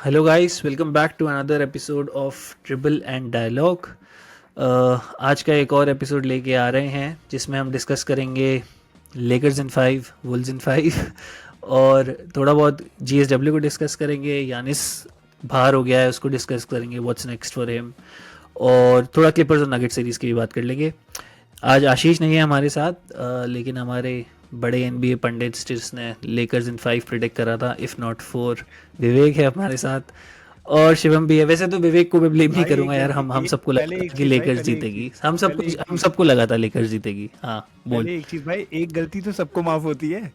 Hello guys, welcome back to another episode of triple and dialogue. आज का एक और एपिसोड लेके आ रहे हैं जिसमें हम डिस्कस करेंगे लेकर्स इन 5, वुल्स इन 5 और थोड़ा बहुत जीएसडब्ल्यू को डिस्कस करेंगे। यानिस बाहर हो गया है, उसको डिस्कस करेंगे, व्हाट्स नेक्स्ट फॉर हिम। और थोड़ा क्लिपर्स और नगेट सीरीज़ की भी बात कर लेंगे। आज आशीष नहीं है हमारे साथ, लेकिन हमारे बड़े एनबीए पंडित जिसने लेकर्स इन 5 प्रिडिक्ट करा था, इफ़ नॉट 4, विवेक है हमारे साथ। और शिवम भी है। वैसे तो विवेक को मैं ब्लेम नहीं भाई एक करूंगा यार, गलती हम एक सबको पहले लगा एक था कि चीज भाई लेकर्स पहले एक जीतेगी। चीज पहले एक चीज हम सबको लगा था लेकर्स जीतेगी। हाँ, बोल। पहले एक चीज भाई, एक गलती तो सबको माफ होती है।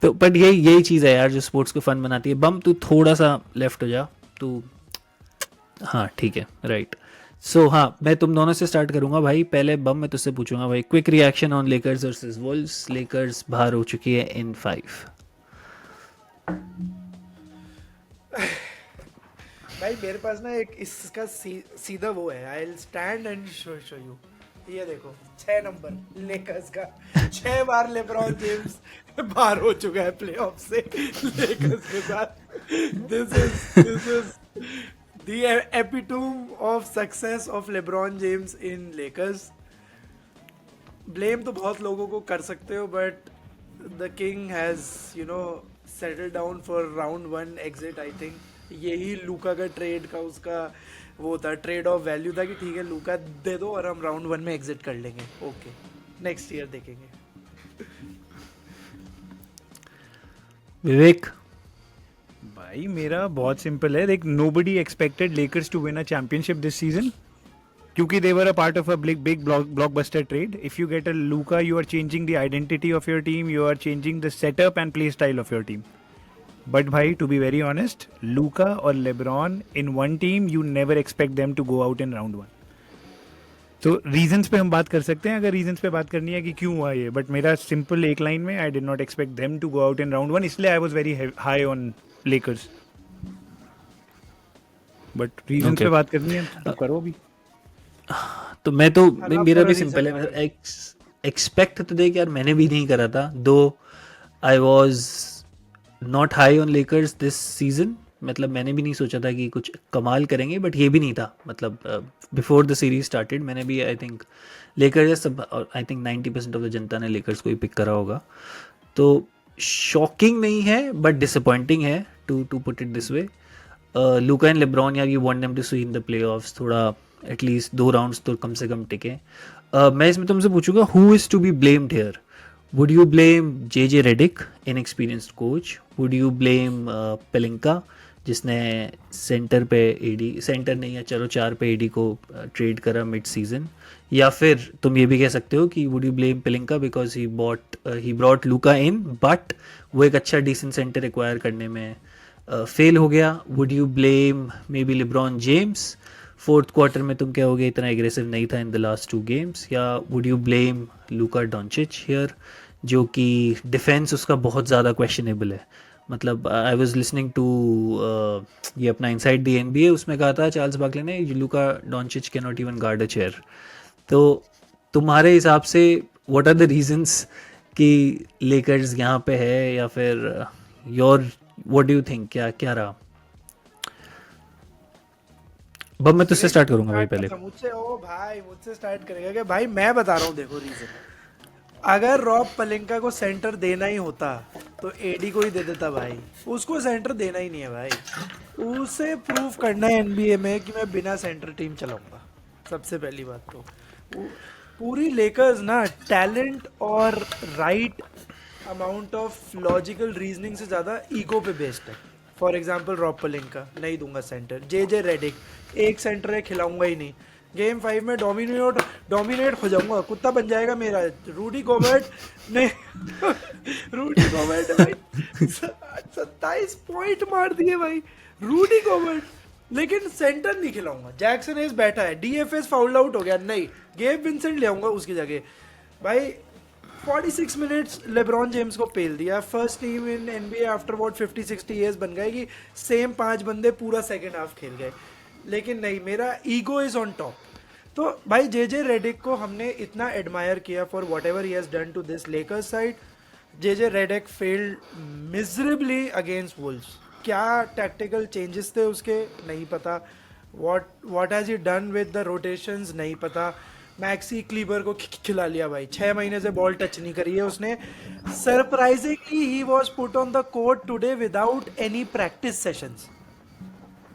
तो बट यही यही चीज़ है यार जो स्पोर्ट्स को फन बनाती है। बम, तू थोड़ा सा लेफ्ट हो जा तू। हाँ ठीक है, राइट। सो हाँ, मैं तुम दोनों से स्टार्ट करूंगा भाई। पहले बम, मैं तुझसे पूछूंगा भाई, quick reaction on Lakers versus Wolves. Lakers बाहर हो चुकी है इन 5। भाई मेरे पास ना एक इसका सीधा वो है। I will stand and show you. ये देखो 6 नंबर लेकर्स का। 6 बार लेब्रॉन जेम्स बाहर हो चुका है प्लेऑफ से लेकर्स के साथ। This is the epitome of success of LeBron James in Lakers. Blame तो बहुत लोगों को कर सकते हो, but the king has settle down for round 1 exit. I think यही लूका का ट्रेड का उसका वो था, ट्रेड ऑफ वैल्यू था कि ठीक है लूका दे दो और हम राउंड 1 में एग्जिट कर लेंगे। ओके, नेक्स्ट ईयर देखेंगे। विवेक। भाई मेरा बहुत सिंपल है, देख, nobody expected Lakers to win a championship this season क्योंकि they were a part of a big blockbuster trade. If you get a Luka, you are changing the identity of your team, you are changing the setup and play style of your team. But भाई, to be very honest, Luka और LeBron in one team, you never expect them to go out in round 1. तो reasons पे हम बात कर सकते हैं, अगर रीजंस पे बात करनी है कि क्यों हुआ ये. बट मेरा सिंपल एक लाइन में, I did not expect them to go out in round 1, इसलिए I was very high on Lakers. But reasons okay, पे बात करनी है तो करो भी. तो मैं तो आप मेरा करो भी रीजन सिंपल है। भाई। एक्सपेक्ट तो देख यार, मैंने भी नहीं करा था। दो I was not high on Lakers this season. मतलब मैंने भी नहीं सोचा था कि कुछ कमाल करेंगे, बट ये भी नहीं था। मतलब बिफोर द सीरीज स्टार्टेड मैंने भी आई थिंक लेकर्स सब, आई थिंक 90% ऑफ द जनता ने लेकर्स को ही पिक करा होगा। तो शॉकिंग नहीं है बट डिसअपॉइंटिंग है, to put it this way. Luka and LeBron, यार you want them to see in the playoffs, थोड़ा एटलीस्ट 2 राउंड्स तो कम से कम टिके। मैं इसमें तुमसे पूछूंगा, who is to be blamed here? Would you blame J Redick, inexperienced coach? Would you blame Pelinka, जिसने सेंटर पे एडी, सेंटर नहीं है चलो 4 पे एडी को ट्रेड करा मिड सीजन? या फिर तुम ये भी कह सकते हो कि would you blame Pelinka because he brought Luka in, but वो एक अच्छा डिसेंट सेंटर एक्वायर करने में फेल हो गया? Would you blame may be LeBron James, fourth quarter में तुम कहोगे इतना एग्रेसिव नहीं था इन द लास्ट 2 गेम्स? या would you blame Luka डोंचिच here, जो कि डिफेंस उसका बहुत ज़्यादा क्वेश्चनेबल है? मतलब आई वाज लिसनिंग टू ये अपना इनसाइड द एनबीए, उसमें कहा था चार्ल्स बार्कले ने, Luka Doncic can not even guard a chair. तो तुम्हारे हिसाब से व्हाट आर द रीजंस कि लेकर्स यहाँ पे है? या फिर your what do you think, क्या क्या रहा? बब, मैं तुझसे विवेक स्टार्ट तू करूंगा भाई स्टार्ट पहले। कर, मुझसे ओ भाई मुझसे स्टार्ट करेगा क्या भाई? मैं बता रहा हूँ, देखो रीजन। अगर रॉब पलेंका को सेंटर देना ही होता तो एडी को ही दे देता भाई। उसको सेंटर देना ही नहीं है भाई। उसे प्रूव करना है एनबीए में कि मैं बिना सेंटर टीम चलाऊंगा। सबसे पहली बात तो पूरी लेकर्स ना टैलेंट और right amount of logical reasoning से ज़्यादा ईगो पे बेस्ड है। फॉर एग्जाम्पल रॉब पलेंका नहीं दूंगा सेंटर, जे रेडिक एक सेंटर है खिलाऊंगा ही नहीं। गेम 5 में डोमिनेट हो जाऊंगा, कुत्ता बन जाएगा मेरा रूडी गोबर्ट ने। रूडी गोबर्ट ने भाई 27 पॉइंट मार दिए भाई, रूडी गोबर्ट। लेकिन सेंटर नहीं खिलाऊंगा। जैक्सन एस बैठा है, डीएफएस फाउल आउट हो गया, नहीं गेब विंसेंट ले आऊंगा उसकी जगह भाई। 46 मिनट्स लेब्रॉन जेम्स को पेल दिया। First team in NBA after what 50-60 years बन गए कि सेम 5 बंदे पूरा सेकेंड हाफ खेल गए। लेकिन नहीं, मेरा ईगो इज ऑन टॉप। तो भाई जे रेडिक को हमने इतना एडमायर किया for whatever he has done to this Lakers side. JJ Redick failed miserably against Wolves. क्या tactical changes थे उसके नहीं पता. What has he done with the rotations नहीं पता. मैक्सी क्लीबर को खिला लिया भाई. 6 महीने से बॉल टच नहीं करी है उसने. Surprisingly he was put on the court today without any practice sessions.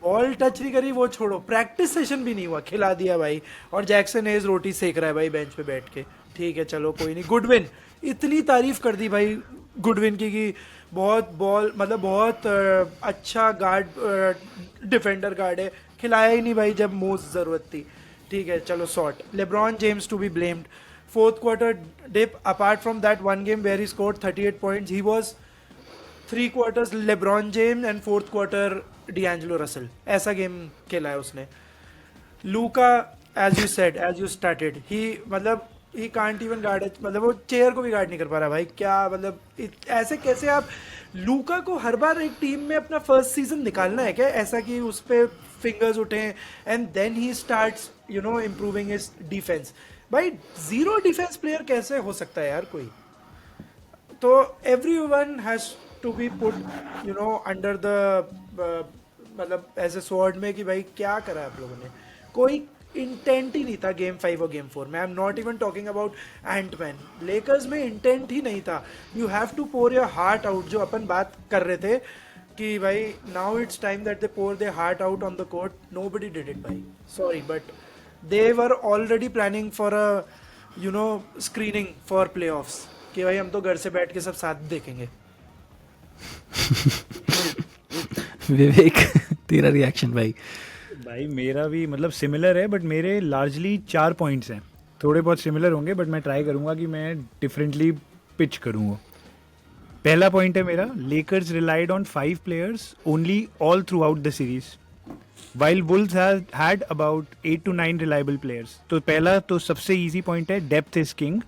Ball touch नहीं करी वो छोड़ो, प्रैक्टिस सेशन भी नहीं हुआ, खिला दिया भाई. और जैक्सन हेज रोटी सेक रहा है भाई बेंच पे बैठ के. ठीक है चलो कोई नहीं. गुडविन इतनी तारीफ कर दी भाई गुडविन की कि बहुत बॉल मतलब बहुत अच्छा गार्ड डिफेंडर गार्ड है. खिलाया ही नहीं भाई जब मोस्ट ज़रूरत थी. ठीक है चलो sort. LeBron James to be blamed. Fourth quarter dip. Apart from that one game where he scored 38 points, he was 3 quarters LeBron James and 4th quarter D'Angelo Russell. ऐसा गेम खेला है उसने. Luka as you said as you started he मतलब he can't even guard, मतलब वो chair को भी guard नहीं कर पा रहा भाई. क्या मतलब ऐसे कैसे आप लूका को हर बार एक टीम में अपना फर्स्ट सीजन निकालना है क्या ऐसा कि उस पर फिंगर्स उठें and then he starts you know improving his defence. भाई जीरो डिफेंस प्लेयर कैसे हो सकता है यार कोई. तो everyone has to be put you know under the मतलब ऐसे स्वॉर्ड में कि भाई क्या करा आप लोगों ने. कोई इंटेंट ही नहीं था गेम 5 और गेम 4 में. I am not even talking about Antman. Lakers में इंटेंट ही नहीं था. You have to pour your heart out. जो अपन बात कर रहे थे कि भाई now it's time that they pour their heart out on the court. Nobody did it भाई. Sorry but they were already planning for a you know screening for playoffs कि भाई हम तो घर से बैठ के सब साथ देखेंगे. विवेक तेरा रिएक्शन भाई. भाई मेरा भी मतलब सिमिलर है बट मेरे लार्जली 4 पॉइंट्स हैं. थोड़े बहुत सिमिलर होंगे बट मैं ट्राई करूंगा कि मैं डिफरेंटली पिच करूँ. पहला पॉइंट है मेरा, Lakers relied on 5 players only all through out the series while Wolves had about 8 to 9 reliable players. तो पहला तो सबसे इजी पॉइंट है, डेप्थ इज किंग.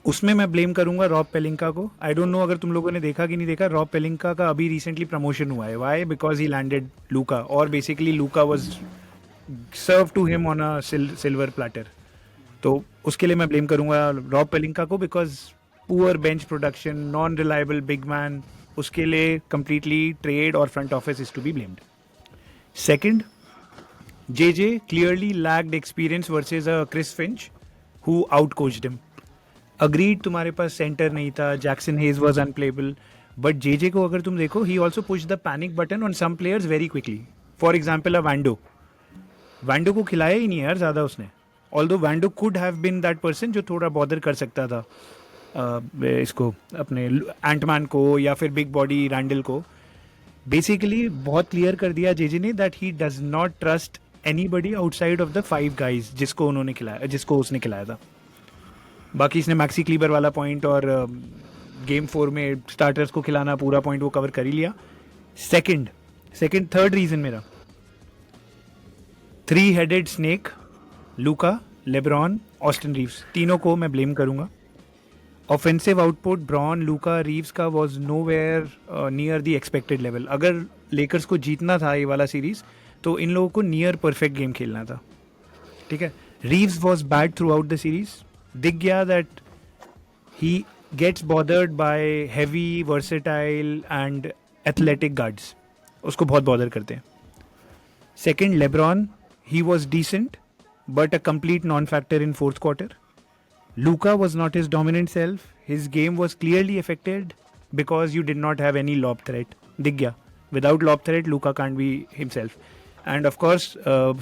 उसमें मैं ब्लेम करूंगा रॉब पेलिंका को. आई डोंट नो अगर तुम लोगों ने देखा कि नहीं देखा. रॉब पेलिंका का अभी रिसेंटली प्रमोशन हुआ है. वाई? बिकॉज ही लैंडेड लूका और basically Luka was serve to him on a silver platter. तो उसके लिए मैं ब्लेम करूंगा रॉब पेलिंका को because poor bench production, non reliable big man. उसके लिए कंप्लीटली ट्रेड और front office is to be blamed. Second, JJ clearly lacked experience versus a Chris Finch who outcoached him. Agreed तुम्हारे पास center नहीं था, Jackson Hayes was unplayable, but JJ को अगर तुम देखो he also push the panic button on some players very quickly. For example Vando को खिलाया ही नहीं यार ज़्यादा उसने. Although Vando could have been that person जो थोड़ा बॉदर कर सकता था इसको अपने एंटमैन को या फिर बिग बॉडी रैंडल को. बेसिकली बहुत क्लियर कर दिया JJ ने that he does not trust anybody outside of the 5 guys जिसको उसने खिलाया था. बाकी इसने मैक्सी क्लीबर वाला पॉइंट और गेम 4 में स्टार्टर्स को खिलाना पूरा पॉइंट वो कवर कर ही लिया. थर्ड रीजन मेरा, 3-headed स्नेक, लूका, लेब्रॉन, ऑस्टिन रीव्स, तीनों को मैं ब्लेम करूंगा. Offensive output Bron, Luka, Reeves का was nowhere near the expected level. अगर लेकर्स को जीतना था ये वाला सीरीज तो इन लोगों को नियर परफेक्ट गेम खेलना था. ठीक है. Reeves was bad throughout the series. दिख गया that he gets bothered by heavy, versatile and athletic guards. उसको बहुत बॉदर करते हैं. Second, LeBron, he was decent but a complete non factor in 4th quarter. Luka was not his dominant self. His game was clearly affected because you did not have any lob threat. दिख गया. Without lob threat, Luka can't be himself. And of course,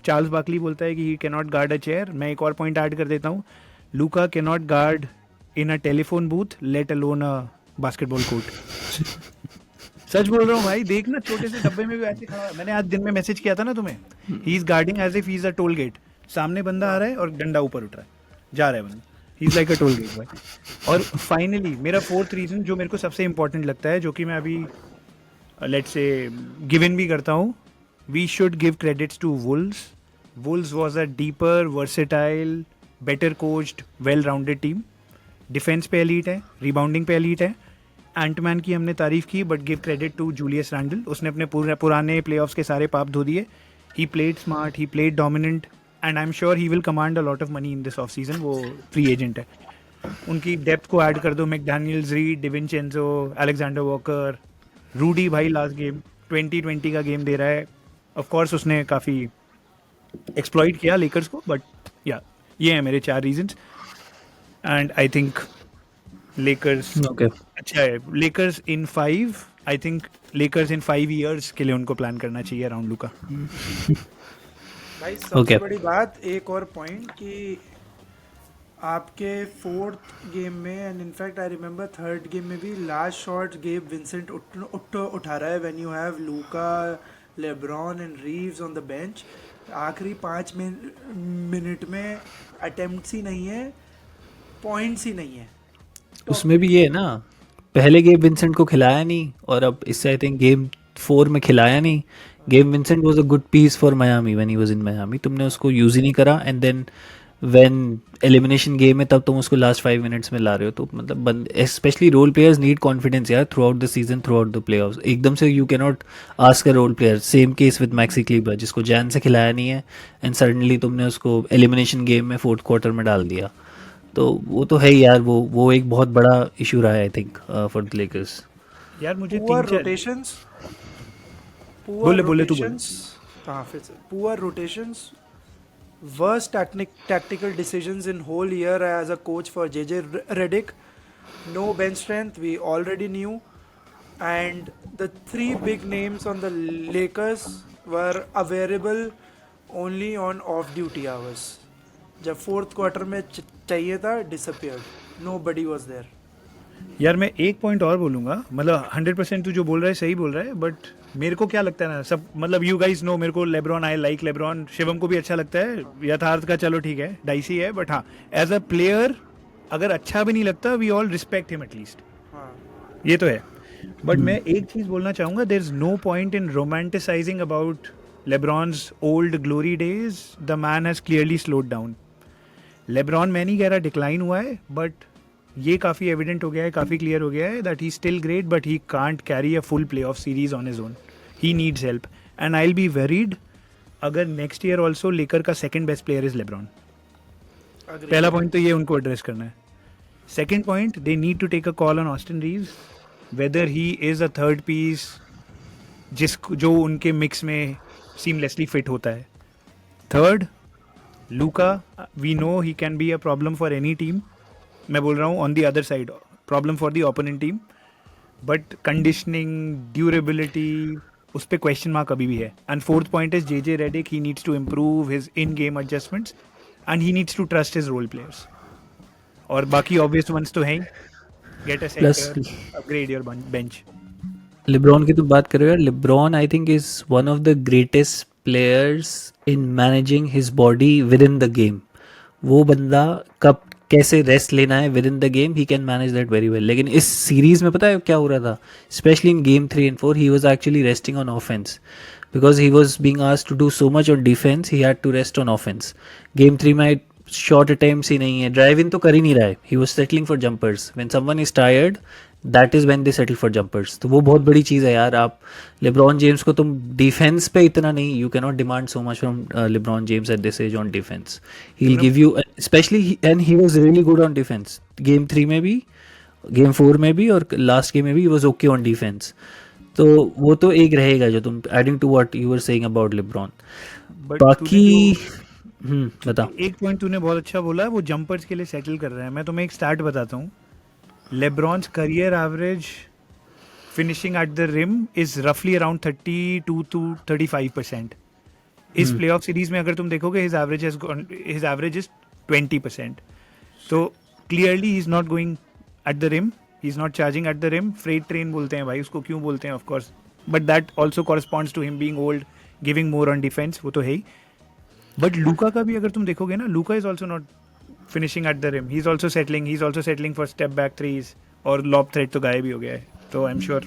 Charles Barkley बोलता है कि he cannot guard a chair. मैं एक और point add कर देता हूँ. Luka cannot guard in a telephone booth, let alone a basketball court. सच बोल रहा हूँ भाई. देखना छोटे से डब्बे में भी ऐसे खड़ा है. मैंने आज दिन में मैसेज किया था ना तुम्हें. He is guarding as if he is a toll gate. सामने बंदा आ रहा है और डंडा ऊपर उठ रहा है, जा रहा है बंदा. He's like a toll gate boy. और फाइनली मेरा 4th रीजन जो मेरे को सबसे इंपॉर्टेंट लगता है, जो कि मैं अभी लेट्स से गिव इन भी करता हूँ, we should give credits to Wolves. Wolves was a deeper, versatile, better coached, well rounded team. Defence पे एलीट है, रिबाउंडिंग पे एलीट है. एंटमैन की हमने तारीफ की but give credit to Julius Randle. उसने अपने पुराने प्लेऑफ्स के सारे पाप धो दिए. He played smart, he played dominant, and I'm sure he will command a lot of money in this off season. वो फ्री एजेंट है. उनकी डेप्थ को ऐड कर दो, मैकडैनियल्स, रीड, डिविंचेंजो, अलेक्जेंडर वॉकर, रूडी भाई लास्ट गेम 2020 का गेम दे रहा है. ऑफ कोर्स उसने काफ़ी एक्सप्लॉइट किया लेकर्स को, बट या ये है मेरे 4 reasons. And I think Lakers okay अच्छा है. Lakers in 5, I think Lakers in 5 years के लिए उनको प्लान करना चाहिए अराउंड लुका. भाई सबसे Okay. बड़ी बात एक और पॉइंट कि आपके 4th गेम में and in fact I remember 3rd game में भी लास्ट शॉट गेब विंसेंट उठा रहा है when you have Luka, LeBron and Reeves on the bench. आखिरी 5 मिनट में अटेम्प्ट्स ही नहीं है, पॉइंट्स ही नहीं है. उसमें भी ये है ना, पहले गेम विंसेंट को खिलाया नहीं और अब इससे आई थिंक गेम 4 में खिलाया नहीं. Game Vincent was a good piece for Miami when he was in Miami. तुमने उसको यूज़ ही नहीं करा and then when elimination game है तब तुम उसको लास्ट 5 मिनट्स में ला रहे हो. तो मतलब specially role players need confidence यार throughout the season, throughout the playoffs. एकदम से you can not ask a role player. Same case with Maxi Kleber जिसको जैन से खिलाया नहीं है एंड सडनली तुमने उसको एलिमिनेशन गेम में 4th क्वार्टर में डाल दिया. तो वो तो है ही यार, वो एक बहुत बड़ा इशू रहा है I think for the Lakers. यार मुझे पुअर 3-4 रोटेशंस, बोले तू बोले. हाँ फिर से poor rotations, worst tactical decisions in whole year as a coach for JJ Redick. No bench strength, we already knew. And the 3 big names on the Lakers were available only on off-duty hours. जब 4th quarter में चाहिए था, disappeared. Nobody was there. यार मैं एक point और बोलूंगा. मतलब 100% तू जो बोल रहा है सही बोल रहा है, बट मेरे को क्या लगता है ना, सब मतलब यू गाइस नो मेरे को LeBron, I like LeBron. Shivam को भी अच्छा लगता है. यथार्थ का चलो ठीक है, डाइसी है, बट हाँ एज अ प्लेयर अगर अच्छा भी नहीं लगता, we all respect him at least. हाँ. ये तो है. बट मैं एक चीज बोलना चाहूंगा, there is no point in romanticising about LeBron's old glory days. The man has clearly slowed down. LeBron मैं नहीं कह रहा डिक्लाइन हुआ है, बट ये काफ़ी एविडेंट हो गया है, काफ़ी क्लियर हो गया है that he still great, but he can't carry a full playoff series on his own. He needs help and I will be worried अगर नेक्स्ट ईयर ऑल्सो लेकर का second best player is LeBron. Agreed. पहला point तो ये उनको address करना है. Second point, they need to take a call on Austin Reeves whether he is a third piece जो उनके मिक्स में सीमलेसली फिट होता है. Third, Luka, we know he can be a problem for any team. मैं बोल रहा हूँ on the other side, problem for the opponent team, but conditioning, durability, उस पर क्वेश्चन मार्क अभी भी है. And fourth point is JJ Redick, he needs to improve his in game adjustments and he needs to trust his role players. और बाकी obvious ones तो हैं, get a centre, upgrade your bench. LeBron की तो बात कर रहे हो यार. LeBron I think is one of the greatest players in managing his body with in the game. वो बंदा कब कैसे रेस्ट लेना है with in the game, he can manage that very well. लेकिन इस सीरीज में पता है क्या हो रहा था, especially in game 3 and 4 he was actually resting on offence because he was being asked to do so much on defence. He had to rest on offence. Game 3 में शॉर्ट अटेम्प्ट्स ही नहीं है, ड्राइव इन तो कर ही नहीं रहा है. He was settling for jumpers. When someone is tired that is when they settle for jumpers. तो वो बहुत बड़ी चीज़ है यार. आप लेब्रॉन जेम्स को तुम डिफेंस पे इतना नहीं, you can not demand so much from LeBron James at this age on defence. He will give you especially, and he was really good on defence. Game 3 में भी, गेम 4 में भी और लास्ट गेम में भी he was okay on defence. तो वो तो एक रहेगा जो तुम adding to what you were saying about LeBron. बाकी बता. एक पॉइंट तूने बहुत अच्छा बोला, वो जंपर्स के लिए सेटल कर रहा है. मैं तुम्हें एक स्टार्ट बताता हूँ. LeBron's career average finishing at the rim is roughly around 32 to 35%. इस playoff series में अगर तुम देखोगे his average is 20%. So clearly he's not going at the rim, he's not charging at the rim. Freight train बोलते हैं भाई उसको, क्यों बोलते हैं of course, but that also corresponds to him being old, giving more on defense, वो तो है ही. But लूका का भी अगर तुम देखोगे ना, लूका is also not finishing at the rim, he's also settling for step back threes, और lob threat तो गायब ही हो गया है. तो आई एम श्योर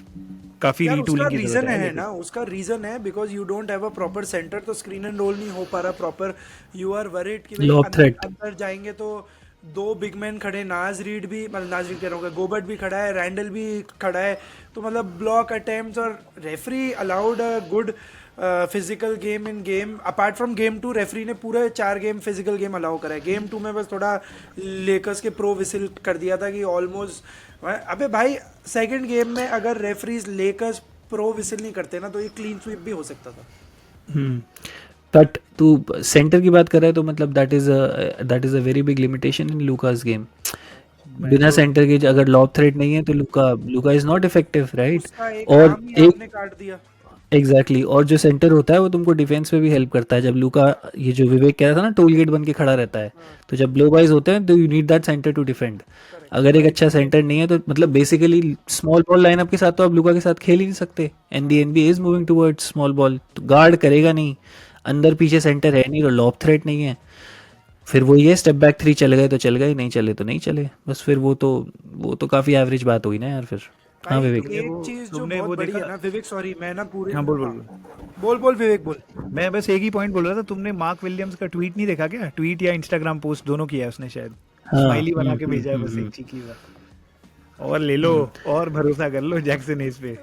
काफी रीटूलिंग की जरूरत है ना. उसका रीजन है because you don't have a proper centre, तो स्क्रीन एंड रोल नहीं हो पा रहा प्रॉपर. यू आर वरीड कि अंदर जाएंगे तो 2 बिग मैन खड़े, नाज रीड भी, मतलब नाज रीड कह रहा हूँ, गोबर्ट भी खड़ा है, रैंडल भी खड़ा है, तो मतलब ब्लॉक अटेम्प्ट्स, और referee allowed a good physical game in game apart from game 2 referee ने पूरे 4 गेम फिजिकल गेम अलाउ करा है. गेम 2 में बस थोड़ा लेकर्स के प्रो विसिल कर दिया था कि ऑलमोस्ट. अबे भाई सेकंड गेम में अगर रेफरीज लेकर्स प्रो विसिल नहीं करते ना तो ये क्लीन स्वीप भी हो सकता था. बट तू सेंटर की बात कर रहा है तो मतलब that is a very big limitation in Lucas game. बिना सेंटर के अगर लॉब थ्रेट नहीं है तो लूका इज नॉट इफेक्टिव, राइट? उसका एक और आर्म ही एक आपने काट दिया. एग्जैक्टली और जो सेंटर होता है वो तुमको डिफेंस पे भी हेल्प करता है. जब लूका, ये जो विवेक कह रहा था ना, टोल गेट बन के खड़ा रहता है, तो जब ब्लो बॉयज होते हैं तो you need that centre to defend. अगर एक अच्छा सेंटर नहीं है तो मतलब बेसिकली स्मॉल बॉल लाइनअप के साथ तो आप लूका के साथ खेल ही नहीं सकते. And the NBA is moving towards small ball, तो गार्ड करेगा नहीं, अंदर पीछे सेंटर है नहीं और लॉब थ्रेट नहीं है. फिर वो ये स्टेप बैक थ्री चल गए तो चल गए, नहीं चले तो नहीं चले, बस. फिर वो तो काफ़ी एवरेज बात हुई ना यार फिर. हाँ भाई विवेक. एक चीज जो तुमने बहुत वो बड़ी देखा? है ना विवेक, सॉरी मैं ना पूरे. हाँ, बोल बोल बोल विवेक बोल. मैं बस एक ही पॉइंट बोल रहा था. तुमने मार्क विलियम्स का ट्वीट नहीं देखा क्या? ट्वीट या इंस्टाग्राम पोस्ट दोनों किया है उसने शायद. हाँ, स्माइली बना के भेजा है बस एक चीकी सा. और ले लो और भरोसा कर लो जैक्सन हेज पे.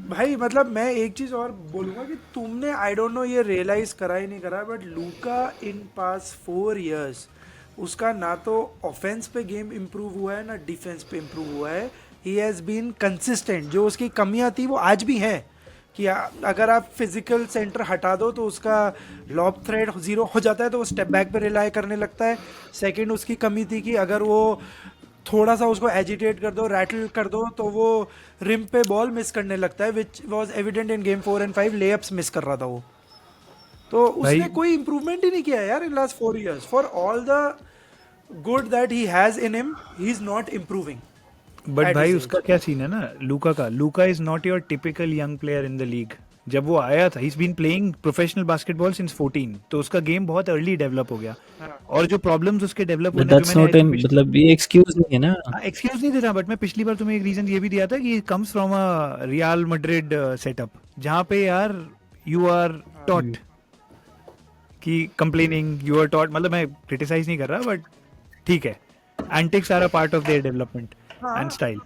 भाई मतलब मैं एक चीज और बोलूंगा कि तुमने आई डोंट नो ये रियलाइज करा ही नहीं करा, but Luka in pass 4 years उसका ना तो ऑफेंस पे गेम इम्प्रूव हुआ है ना डिफेंस पे इम्प्रूव हुआ है. He has been consistent. जो उसकी कमियां थी वो आज भी हैं कि अगर आप फिजिकल सेंटर हटा दो तो उसका लॉब थ्रेड जीरो हो जाता है, तो वो स्टेप बैक पे रिलाई करने लगता है. सेकंड उसकी कमी थी कि अगर वो थोड़ा सा उसको एजिटेट कर दो, रैटल कर दो, तो वो रिम पे बॉल मिस करने लगता है, which was evident in game 4 and 5. Layups miss कर रहा था वो. तो उसने भाई कोई इंप्रूवमेंट ही नहीं किया यार in last 4 years. For all the good that he has in him, he is not improving. But at भाई his उसका age. क्या सीन है ना Luka is not your typical young player in the league. जब वो आया था, he is been playing professional basketball since 14, तो उसका गेम बहुत अर्ली डेवलप हो गया. और जो प्रॉब्लम्स उसके डेवलप बट होने जो दैट्स नॉट इन, मतलब ये एक्सक्यूज नहीं है ना. एक्सक्यूज नहीं दे रहा, बट मैं पिछली बार तुम्हें एक रीजन ये भी दिया था कि comes from a Real Madrid setup, जहाँ पे यार यू आर टॉट कि कंप्लेनिंग, यू आर टॉट. मतलब मैं क्रिटिसाइज नहीं कर रहा, बट ठीक है, antics are a part of their development and style.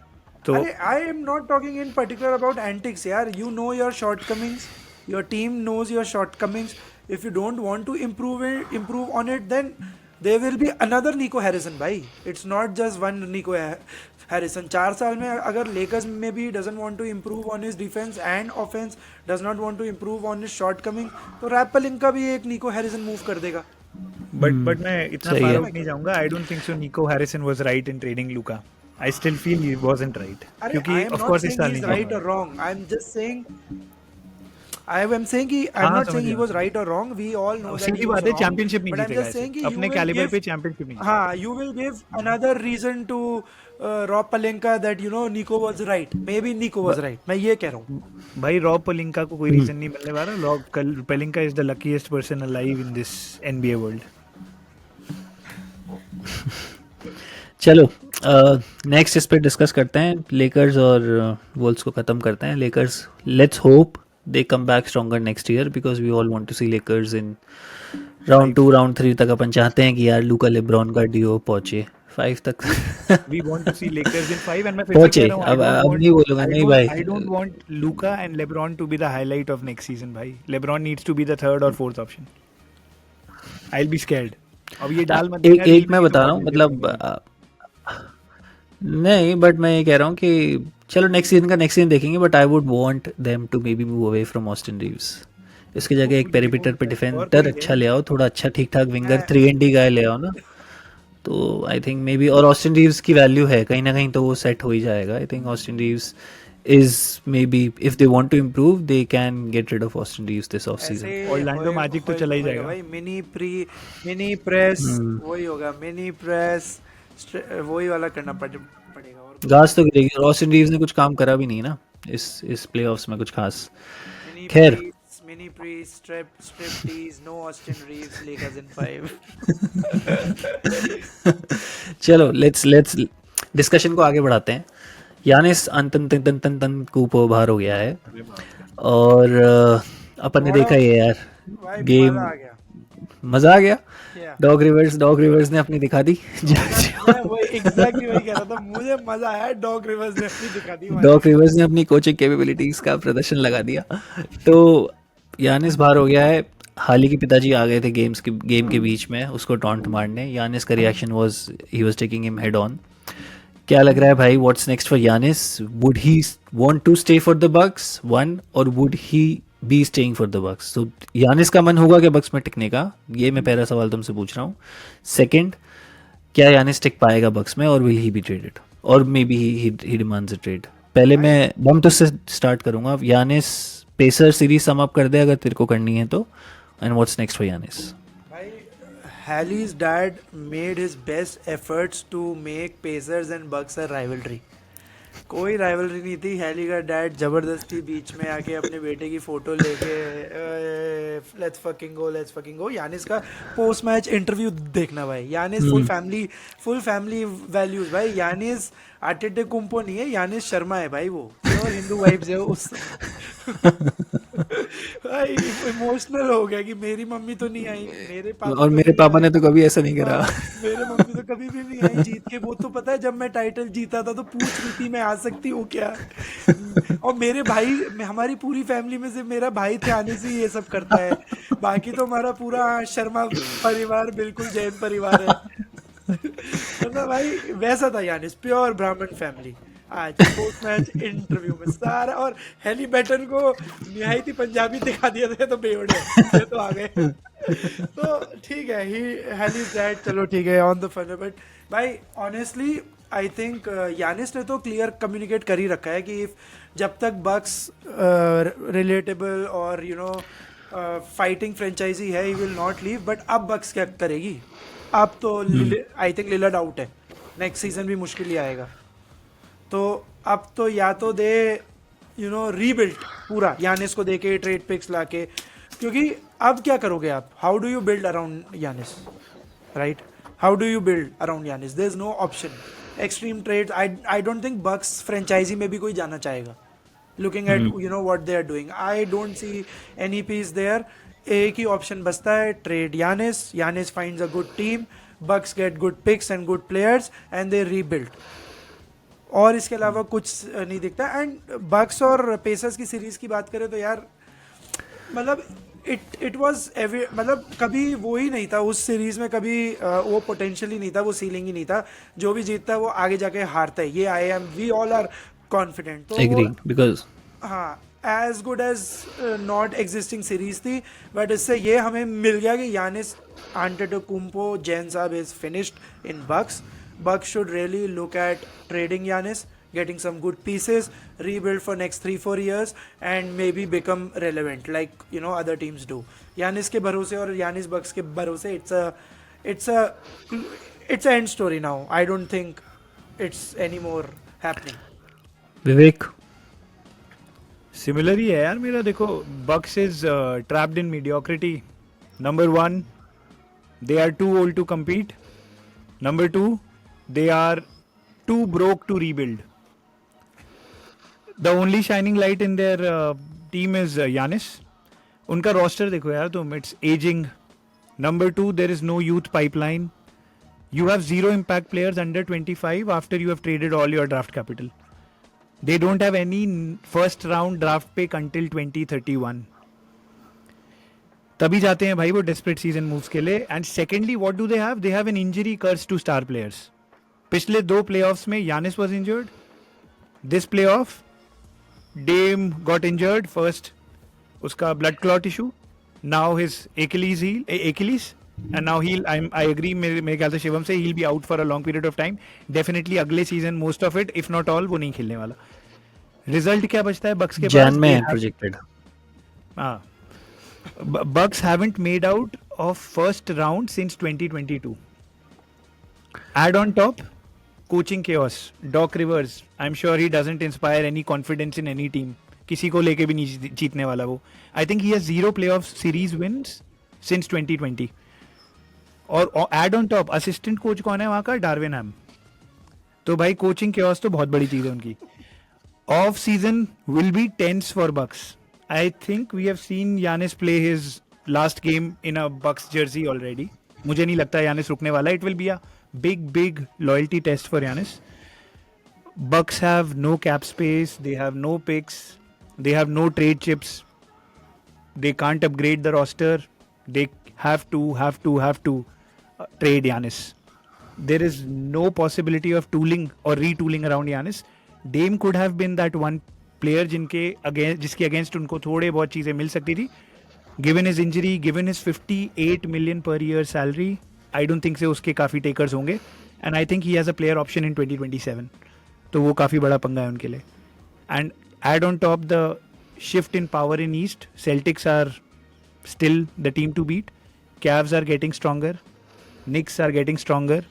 तो अरे I am not talking in particular about antics यार. You know your shortcomings, your team knows your shortcomings. If you don't want to improve on it, then there will be another Nico Harrison भाई. It's not just one Nico Harrison. 4 साल में अगर Lakers में भी doesn't want to improve on his defense and offense, does not want to improve on his shortcoming, तो rap पेलिंका भी एक Nico Harrison move कर देगा. बट मैं इतना सही फार है. आउट नहीं जाऊंगा. आई don't think so Nico Harrison was right in trading Luka. I still feel he wasn't right, अरे क्योंकि I am of not course इस saying साल he's नहीं right or खेला. wrong. I'm just saying I'm saying कि I'm हाँ, not समझ saying he गया. was right or wrong. We all know that Sidhi he was बात है, wrong. चैंपियनशिप नहीं But I'm जीतेगा just ऐसे. saying कि you अपने will कैलिबर give, पे चैंपियनशिप नहीं. हाँ, you will give another reason to Rob Pelinka that you know Nico was right. Maybe Nico was right. मैं ये कह रहा हूँ. भाई रॉब पेलिंका को कोई रीजन नहीं मिलने वाला. Rob Pelinka is the luckiest person alive in this NBA world. चलो नेक्स्ट इस पे डिस्कस करते हैं. लेकर्स और वोल्स को ख़त्म करते हैं. Lakers, let's hope they come back stronger next year, because we all want to see Lakers in round 2 round 3 तक. अपन चाहते हैं कि यार लूका लेब्रॉन का डियो पहुंचे 5 तक. We want to see Lakers in 5 and मैं फिर से पहुंचे. कह रहा हूं, अब नहीं बोलूंगा, नहीं भाई. I don't want Luka and LeBron to be the highlight of next season. भाई LeBron needs to be the third और fourth option. I will be scared. अब ये डाल मत देना एक मैं बता रहा हूँ, मतलब नहीं, बट मैं ये कह रहा हूँ कि चलो नेक्स्ट सीजन देखेंगे, but I would want them to maybe move away from Austin Reeves. इसकी जगह एक पेरिमीटर पे डिफेंडर अच्छा ले आओ, थोड़ा अच्छा ठीक ठाक विंगर 3 गाय ले आओ ना, तो आई थिंक मे बी. और ऑस्टिन रीव्स की वैल्यू है कहीं ना कहीं, तो वो सेट हो ही जाएगा. I think Austin Reeves is maybe if they want to improve they can get rid of Austin Reeves this off season. Orlando Magic तो चला ही जाएगा भाई. मिनी प्रेस वही होगा. मिनी प्रेस वही वाला करना पड़ेगा. और घास तो गिरेगी. और ऑस्टिन रीव्स ने कुछ काम करा भी नहीं ना इस प्लेऑफ्स में कुछ खास. खैर, मिनी प्रीस स्ट्रिप टीज, no Austin Reaves, Lakers in 5. चलो लेट्स डिस्कशन को आगे बढ़ाते हैं. यानिस अंतन कूपो बाहर हो गया है और अपन ने देखा ये यार भाई गेम. मजा आ गया. मजा आ गया. Yeah. डॉग रिवर्स ने अपनी दिखा दी. मैं वही एग्जैक्टली वही कह रहा था, मुझे मजा आया डॉग रिवर्स ने अपनी दिखा दी डॉग रिवर्स ने अपनी कोचिंग कैपेबिलिटीज का प्रदर्शन लगा दिया. तो यानिस बाहर हो गया है. हाल के पिताजी आ गए थे गेम के बीच में उसको टॉन्ट मारने. यानिस का reaction was he was taking him head on. क्या लग रहा है भाई, what's next for Giannis? Would he want to stay for the Bucks one, और would he be staying for the Bucks? तो यानिस का मन होगा कि बक्स में टिकने का? ये मैं पहला सवाल तुमसे पूछ रहा हूँ. सेकंड, क्या यानिस टिक पाएगा बक्स में, और विल ही बी ट्रेडेड, और may be he demands a trade? पहले मैं बम तो से स्टार्ट करूंगा. Yannis pacer series sum up कर दे अगर तेरे को करनी है तो, and what's next for Yannis? भाई Halley's dad made his best efforts to make Pacers and Bucks a rivalry. कोई राइवलरी नहीं थी. हैली का डैड जबरदस्ती बीच में आके अपने बेटे की फोटो लेके लेट्स फकिंग गो. यानिस का पोस्ट मैच इंटरव्यू देखना भाई. यानिस फुल फैमिली वैल्यूज भाई. यानिस आटेटे कुंपो नहीं है, यानिस शर्मा है भाई. वो प्योर हिंदू वाइब्स है उस भाई इमोशनल हो गया कि मेरी मम्मी तो नहीं आई, मेरे पापा और तो मेरे नहीं पापा आए. ने तो कभी ऐसा नहीं करा. हाँ, मेरे मम्मी तो कभी भी नहीं आई जीत के. वो तो पता है जब मैं टाइटल जीता था तो पूछ रही थी मैं आ सकती हूँ क्या. और मेरे भाई, हमारी पूरी फैमिली में से मेरा भाई थे आने से ये सब करता है. बाकी तो हमारा पूरा शर्मा परिवार बिल्कुल जैन परिवार है. मतलब भाई वैसा था यानिस, प्योर ब्राह्मण फैमिली. आज पोस्ट मैच इंटरव्यू में सारा, और हेली बैटन को निहायती पंजाबी दिखा दिया था तो बेवड़े ये तो आ गए. तो ठीक है, ही हेली दैट, चलो ठीक है ऑन द फन. बट भाई ऑनेस्टली आई थिंक यानिस ने तो क्लियर कम्युनिकेट कर ही रखा है कि जब तक बक्स रिलेटेबल और फाइटिंग फ्रेंचाइजी है, he will not leave. But अब बक्स क्या करेगी? अब तो आई थिंक लिलर्ड आउट है, नेक्स्ट सीजन भी मुश्किल ही आएगा. तो अब तो या तो दे रीबिल्ड पूरा यानिस को दे के, ट्रेड पिक्स ला के. क्योंकि अब क्या करोगे आप? How do you build around Giannis, right? How do you build around Giannis? There is no option. Extreme trade, I don't think Bucks franchise में भी कोई जाना चाहेगा. Looking at what they are doing, I don't see any peace there. एक ही option बचता है, trade Giannis. Giannis finds a good team, Bucks get good picks and good players and they rebuild. और इसके अलावा कुछ नहीं दिखता. एंड बक्स और पेसर्स की सीरीज की बात करें तो यार मतलब इट वाज मतलब कभी वो ही नहीं था उस सीरीज में. कभी वो पोटेंशियल ही नहीं था, वो सीलिंग ही नहीं था. जो भी जीतता है वो आगे जाके हारता है. ये वी ऑल आर कॉन्फिडेंट. तो एग्री, बिकॉज हाँ, as good as not existing series थी. बट इससे ये हमें मिल गया कि यानिस आंटेटोकुंपो जैन साहब is finished in Bucks. Bucks should really look at trading Giannis, getting some good pieces, rebuild for next 3-4 years, and maybe become relevant like other teams do. Giannis के भरोसे और Giannis Bucks के भरोसे it's a end story now. I don't think it's anymore happening. Vivek? Similar ही है यार मेरा. देखो, Bucks is trapped in mediocrity. Number 1, they are too old to compete. Number 2, they are too broke to rebuild. The only shining light in their team is Giannis. उनका roster देखो यार तुम, it's aging. Number 2, there is no youth pipeline. You have 0 impact players under 25 after you have traded all your draft capital. They don't have any first round draft pick until 2031. तभी जाते हैं भाई वो desperate season moves के लिए. And secondly what do they have? They have an injury curse to star players. पिछले 2 playoffs में Giannis was injured. This playoff Dame got injured first, उसका blood clot issue. Now his Achilles and now I agree मेरे ख्याल से शिवम से, he will be out for a long period of time. Definitely अगले सीजन most of it if not all वो नहीं खेलने वाला. रिजल्ट क्या बचता है बक्स के पास? जैन में प्रोजेक्टेड. हाँ, Bucks haven't made out of first round since 2022. Add on top, coaching chaos. Doc Rivers, I'm sure he doesn't inspire any confidence in any team. किसी को लेके भी नहीं जीतने वाला वो. I think he has 0 playoff series wins since 2020. और add on top, assistant coach कौन है वहाँ का? डार्विन हैम. तो भाई coaching chaos तो बहुत बड़ी चीज़ है उनकी. Off season will be tense for Bucks. I think we have seen Giannis play his last game in a Bucks jersey already. मुझे नहीं लगता यानिस रुकने वाला. It will be a big loyalty test for Giannis. Bucks have no cap space. They have no picks. They have no trade chips. They can't upgrade the roster. They have to trade Giannis. There is no possibility of tooling or retooling around Giannis. Dame could have been that one player जिसके against उनको थोड़े बहुत चीजें मिल सकती थी. Given his injury, given his 58 million per year salary, I don't think से उसके काफी takers होंगे. And I think he has a player option in 2027. तो वो काफी बड़ा पंगा है उनके लिए. And add on top the shift in power in East. Celtics are still the team to beat. Cavs are getting stronger. Knicks are getting stronger.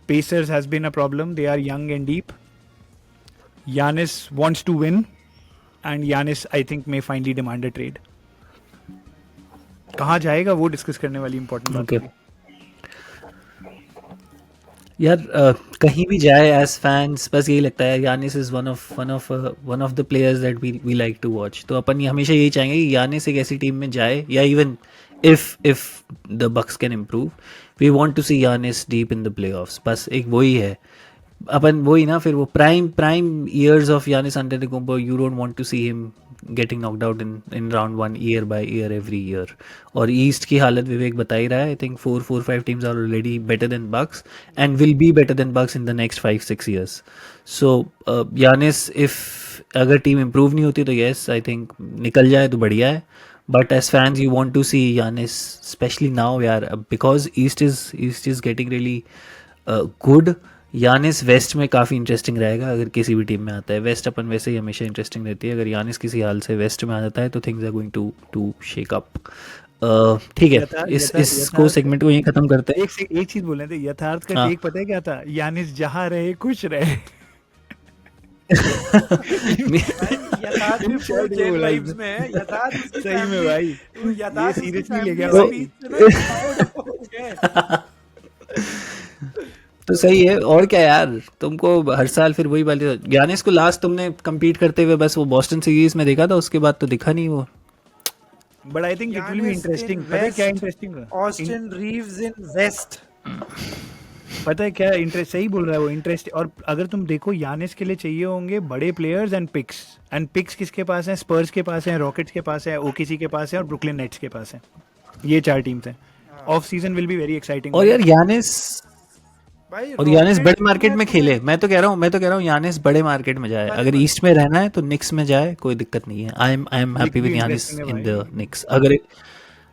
Pacers has been a problem. They are young and deep. Giannis wants to win, and Giannis I think may finally demand a trade. कहाँ जाएगा वो discuss करने वाली important बात Okay. है. यार कहीं भी जाए एज फैंस बस यही लगता है Giannis is one of the players that we like to watch. तो अपन हमेशा यही चाहेंगे कि यानिस एक ऐसी टीम में जाए, या even if the Bucks can improve, we want to see Giannis deep in the playoffs. बस एक वही है अपन, वही ना. फिर वो prime years of Giannis Antetokounmpo, you don't want to see him getting knocked out in round 1 year by year every year. और ईस्ट की हालत विवेक बता ही रहा है. I think 4-5 teams are already better than Bucks and will be better than Bucks in the next 5-6 years. So Giannis if अगर team improve नहीं होती तो येस आई थिंक निकल जाए तो बढ़िया है. But as fans, you want to see Giannis, especially now, यार, because East is getting really good. Giannis West में काफ़ी इंटरेस्टिंग रहेगा अगर किसी भी टीम में आता है. वेस्ट अपन वैसे ही हमेशा इंटरेस्टिंग रहती है. अगर Giannis किसी हाल से वेस्ट में आ जाता है तो things are going to shake up. ठीक है, इसको सेगमेंट को यहीं खत्म करते हैं. एक चीज बोल रहे थे, यथार्थ का हाँ. टेक पता है क्या था? यानिस जहाँ रहे खुश रहे. यथार्थ भी full jail vibes में है. यथार्थ उसकी सही में family- भाई, यथार्थ ये उसकी seriously ले family गया के भाई. बीच में ना तो सही है. और क्या यार, तुमको हर साल फिर वही बात. यानिस को लास्ट तुमने compete करते हुए बस वो बॉस्टन सीरीज में देखा था, उसके बाद तो दिखा नहीं वो. But I think it will be Giannis interesting. in पता है क्या West, interesting? Austin Reeves in West. पता है क्या इंटरेस्ट? सही बोल रहा है वो, इंटरेस्ट. और अगर तुम देखो यानिस के लिए चाहिए होंगे बड़े प्लेयर्स एंड पिक्स किसके पास हैं? स्पर्स के पास हैं, रॉकेट्स के पास है, ओकेसी के पास है और ब्रुकलिन नेट्स के पास है. ये 4 टीम्स हैं. Off season will be very exciting. और यार यानिस भाई और यानिस Rockets बड़े मार्केट में खेले. मैं तो कह रहा हूँ यानिस बड़े मार्केट में जाए. अगर ईस्ट में रहना है तो निक्स में जाए, कोई दिक्कत नहीं है. I am happy with Giannis in the Knicks. अगर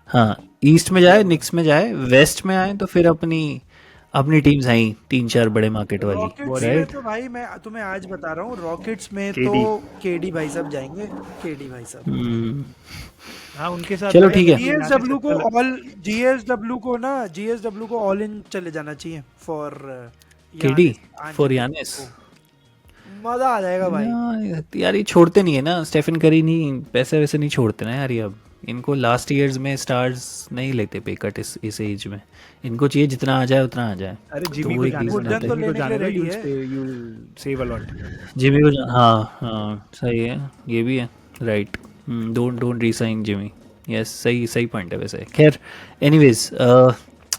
हाँ ईस्ट में जाए, निक्स में जाए, वेस्ट में आए तो फिर अपनी टीम्स आई 3-4 बड़े मार्केट वाली, रॉकेट्स में राइट. तो भाई मैं तुम्हें आज बता रहा हूँ, रॉकेट्स में KD. तो केडी भाई साहब जाएंगे. केडी भाई साहब हाँ उनके साथ. चलो ठीक है. जीएसडब्ल्यू को ऑल इन चले जाना चाहिए फॉर केडी फॉर यानिस. मजा आ जाएगा भाई. यार ये छोड़ते नहीं है ना, स्टेफन करी नहीं, पैसे वैसे नहीं छोड़ते ना यार. ये अब इनको लास्ट ईयर्स में स्टार्स नहीं लेते पे कट इस एज में. इनको चाहिए जितना आ जाए उतना आ जाए. अरे तो जिमी वो को एक जाने reason दो, रहता है. तो जिमी को लेने जाने के दो. लिए ready है. you'll save a lot. Jimmy को हाँ सही है, ये भी है, right. Don't re-sign Jimmy. Yes सही पॉइंट है वैसे. खैर एनीवेज,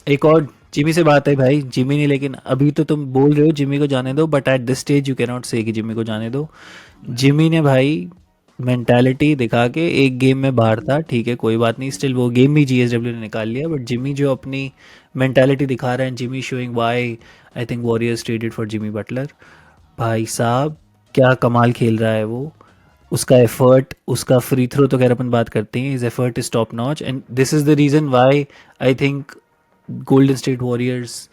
एक और जिमी से बात है भाई. जिमी नहीं, लेकिन अभी तो तुम बोल रहे हो जिमी को जाने दो, but at this stage you can not से कि जिमी को जाने दो. जिमी ने भाई मेंटालिटी दिखा के एक गेम में बाहर था, ठीक है कोई बात नहीं, स्टिल वो गेम भी जीएसडब्ल्यू ने निकाल लिया. बट जिमी जो अपनी मेंटालिटी दिखा रहा है, Jimmy showing why I think Warriors traded for Jimmy Butler. भाई साहब क्या कमाल खेल रहा है वो. उसका एफर्ट, उसका फ्री थ्रो तो खैर अपन बात करते हैं, his effort is top notch. And this is the reason why I think golden state warriors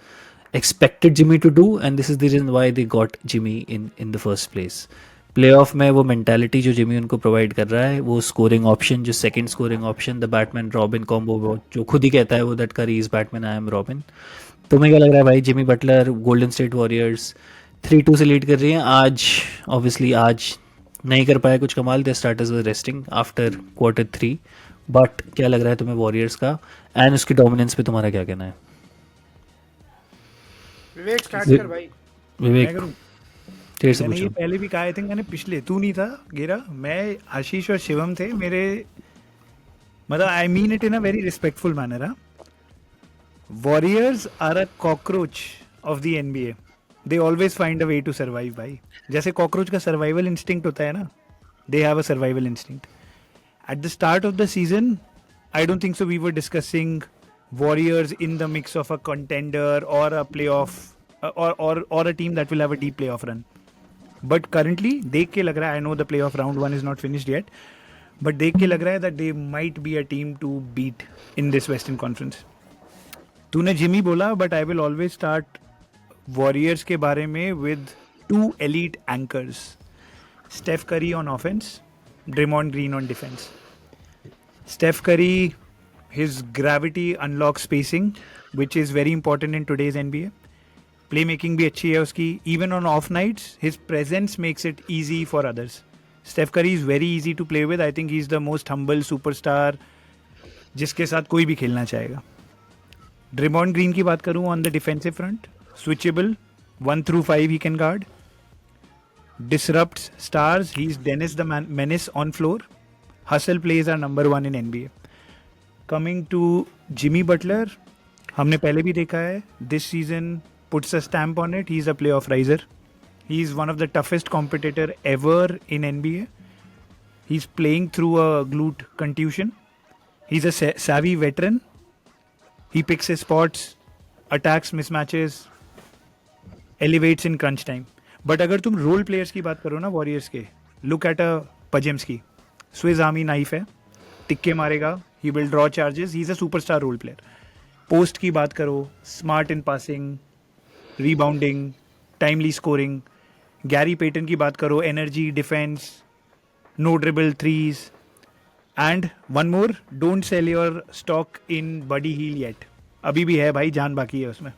expected Jimmy to do, and this is the reason why they got Jimmy in the first place. Playoff में वो mentality जो Jimmy उनको provide कर रहा है, वो scoring option, जो second scoring option, the Batman robin combo, जो खुद ही कहता है वो दैट करी is Batman I am robin. तुम्हें क्या लग रहा है भाई? Jimmy Butler, golden state warriors 3-2 से लीड कर रही हैं आज. ऑब्वियसली आज नहीं कर पाए कुछ कमाल, the starters were resting after Q3. But क्या लग रहा है तुम्हें वॉरियर्स का एंड उसकी डोमिनेंस पे तुम्हारा क्या कहना है? विवेक स्टार्ट कर भाई. विवेक मैं करूं? तेरे से मैंने ये पूछो. पहले भी कहा, आई थिंक मैंने पिछले, तू नहीं था गेरा, मैं, आशीष और शिवम थे मेरे मतलब I mean it in a very respectful manner. Warriors are a cockroach of the NBA. They always find a way to survive भाई. जैसे cockroach का survival instinct होता है ना, they have a survival instinct. At the start of the season, I don't think so we were discussing Warriors in the mix of a contender or a playoff or a team that will have a deep playoff run. But currently, देख के लग रहा है, I know the playoff round 1 is not finished yet, but देख के लग रहा है that they might be a team to beat in this Western Conference. तूने जिमी बोला, but I will always start Warriors के बारे में with 2 elite anchors. Steph Curry on offense, Draymond Green on defense. Steph Curry, his gravity unlocks spacing, which is very important in today's NBA. Playmaking भी अच्छी है उसकी. Even on off nights, his presence makes it easy for others. Steph Curry is very easy to play with. I think he's the most humble superstar जिसके साथ कोई भी खेलना चाहेगा. Draymond Green की बात करूँ on the defensive front, switchable, 1 through 5 he can guard. Disrupts stars. He's Dennis the menace on floor. Hustle plays are number 1 in NBA. Coming to Jimmy Butler, हमने पहले भी देखा है. This season puts a stamp on it. He's a playoff riser. He's one of the toughest competitor ever in NBA. He's playing through a glute contusion. He's a savvy veteran. He picks his spots, attacks mismatches, elevates in crunch time. But अगर तुम role players की बात करो ना Warriors के, look at a Podziemski. Swiss army knife है, टिक्के मारेगा, he will draw charges, he is a superstar role player. Post की बात करो, smart in passing, rebounding, timely scoring. Gary Payton की बात करो, energy, defence, no dribble threes. And one more, don't sell your stock in Buddy Hield yet. अभी भी है भाई, जान बाकी है उसमें.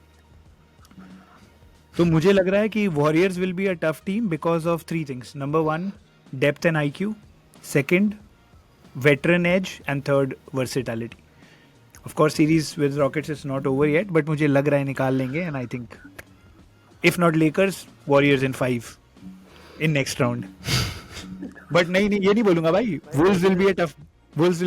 तो मुझे लग रहा है कि warriors will be a tough team because of 3 things. Number 1, depth and IQ. Second, veteran edge. And third, versatility. Of course, series with Rockets is not over yet, but मुझे लग रहा है निकाल लेंगे. And I think, if not Lakers, Warriors in 5 in next round. But नहीं ये नहीं बोलूँगा भाई. Wolves will be a tough match.